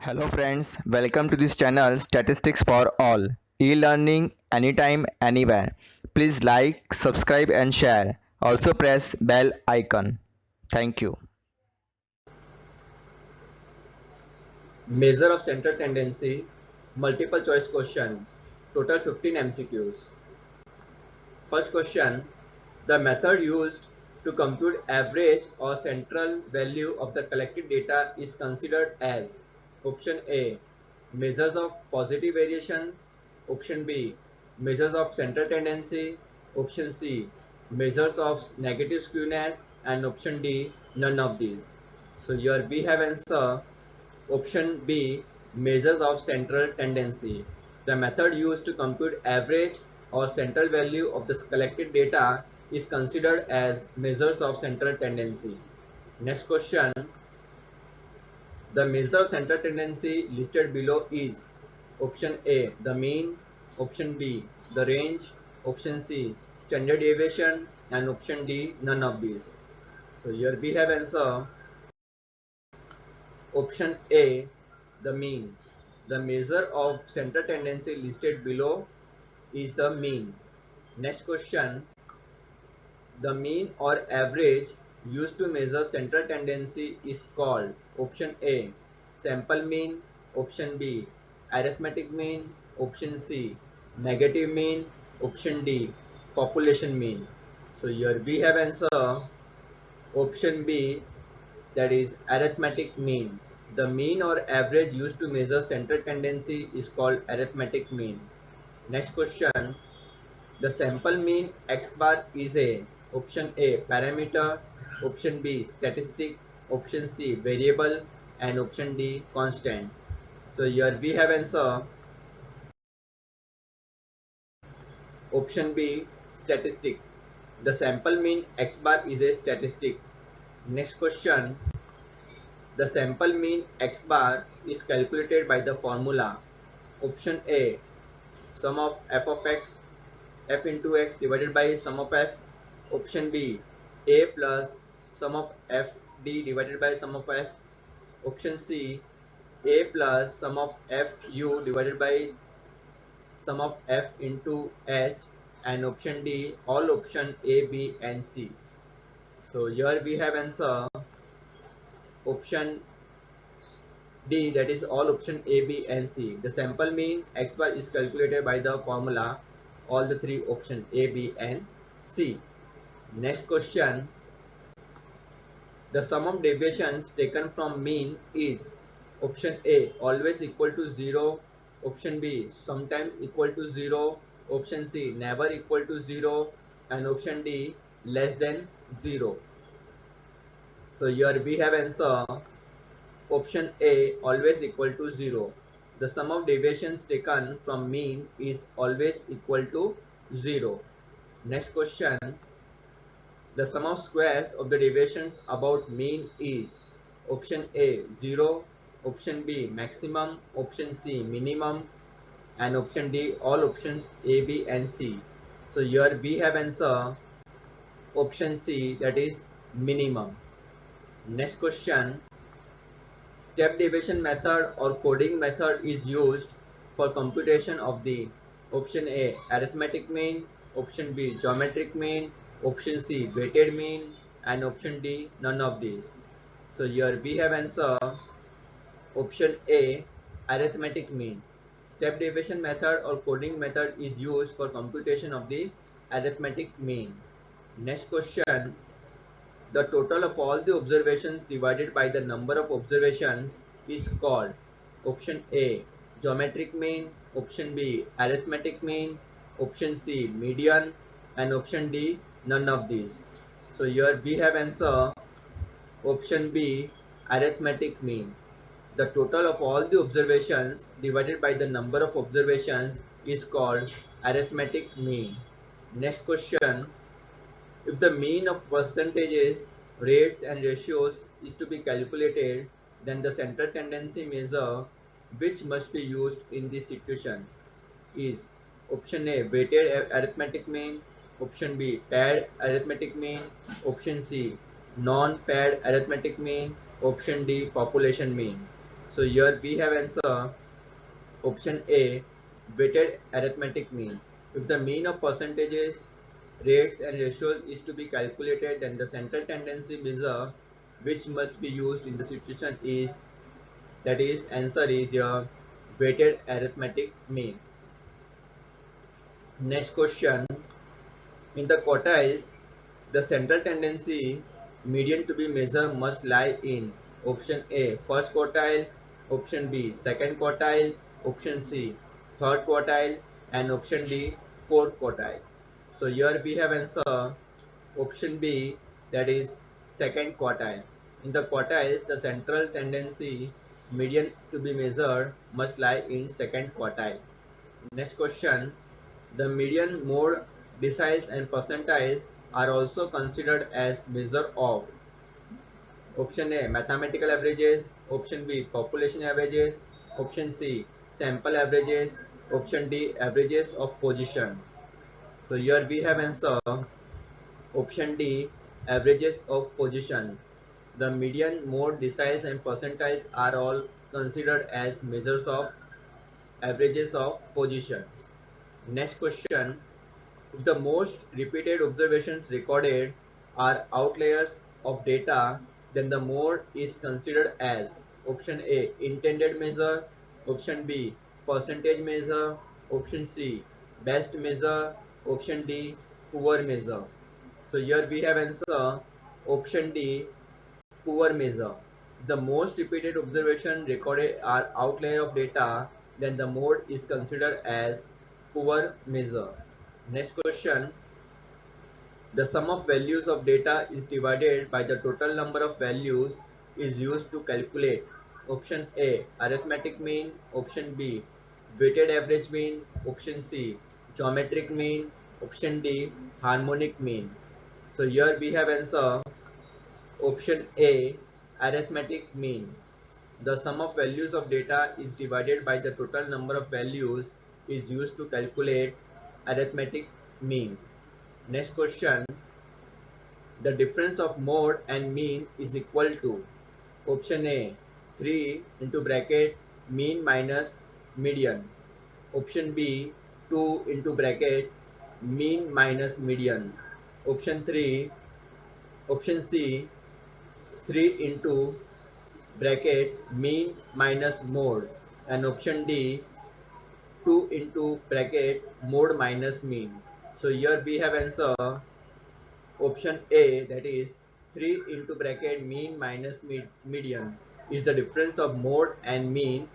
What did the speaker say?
Hello friends, welcome to this channel Statistics for All. E-learning anytime, anywhere. Please like, subscribe and share. Also press bell icon. Thank you. Measure of center tendency, multiple choice questions, total 15 MCQs. First question, the method used to compute average or central value of the collected data is considered as option A, measures of positive variation, option B, measures of center tendency, option C, measures of negative skewness, and option D, none of these. So here we have answer option B, measures of central tendency. The method used to compute average or central value of the collected data is considered as measures of central tendency. Next question. The measure of central tendency listed below is option A, the mean, option B, the range, option C, standard deviation, and option D, none of these. So here we have answer option A, the mean. The measure of center tendency listed below is the mean. Next question. The mean or average used to measure central tendency is called option A, sample mean, option B, arithmetic mean, option C, negative mean, option D, population mean. So here we have answer option B, that is arithmetic mean. The mean or average used to measure central tendency is called arithmetic mean. Next question. The sample mean x bar is a option A parameter, option B statistic, option C variable, and option D constant. So here we have answer option B statistic. The sample mean x bar is a statistic. Next question. The sample mean x bar is calculated by the formula option A, sum of f of x, f into x divided by sum of f, option B, a plus sum of f d divided by sum of f, option C, a plus sum of f u divided by sum of f into h, and option D, all option A, B and C. So here we have answer option D, that is all option A, B and C. The sample mean x bar is calculated by the formula all the three option A, B and C. Next question. The sum of deviations taken from mean is option A, always equal to 0, option B, sometimes equal to 0, option C, never equal to 0, and option D, less than 0. So here we have answer option A, always equal to 0. The sum of deviations taken from mean is always equal to 0. Next question. The sum of squares of the deviations about mean is option A 0, option B maximum, option C minimum, and option D all options A, B and C. So here we have answer option C, that is minimum. Next question. Step deviation method or coding method is used for computation of the option A arithmetic mean, option B geometric mean, option C weighted mean, and option D none of these. So here we have answer option A arithmetic mean. Step deviation method or coding method is used for computation of the arithmetic mean. Next question. The total of all the observations divided by the number of observations is called option A geometric mean, option B arithmetic mean, option C median, and option D none of these. So here we have answer option B arithmetic mean. The total of all the observations divided by the number of observations is called arithmetic mean. Next question. If the mean of percentages, rates and ratios is to be calculated, then the central tendency measure which must be used in this situation is option A weighted arithmetic mean, option B paired arithmetic mean, option C non-paired arithmetic mean, option D population mean. So here we have answer option A, weighted arithmetic mean. If the mean of percentages, rates and ratios is to be calculated, then the central tendency measure which must be used in the situation is, that is answer is your weighted arithmetic mean. Next question, in the quartiles, the central tendency median to be measured must lie in option A, first quartile, option B, second quartile, option C, third quartile, and option D, fourth quartile. So here we have answer option B, that is second quartile. In the quartile, the central tendency median to be measured must lie in second quartile. Next question, the median, mode, deciles and percentiles are also considered as measure of option A, mathematical averages, option B, population averages, option C, sample averages, option D, averages of position. So here we have answer option D, averages of position. The median, mode, deciles and percentiles are all considered as measures of averages of positions. Next question, if the most repeated observations recorded are outliers of data, then the mode is considered as option A, intended measure, option B, percentage measure, option C, best measure, option D, poor measure. So here we have answer option D, poor measure. The most repeated observation recorded are outlier of data, then the mode is considered as poor measure. Next question, the sum of values of data is divided by the total number of values is used to calculate option A, arithmetic mean, option B, weighted average mean, option C, geometric mean, option D, harmonic mean. So here we have answer option A, arithmetic mean. The sum of values of data is divided by the total number of values is used to calculate arithmetic mean. Next question, the difference of mode and mean is equal to option A, 3 into bracket mean minus median, option B, 2 into bracket mean minus median, option 3, option C, 3 into bracket mean minus mode, and option D, 2 into bracket mode minus mean. So here we have answer option A, that is 3 into bracket mean minus median is the difference of mode and mean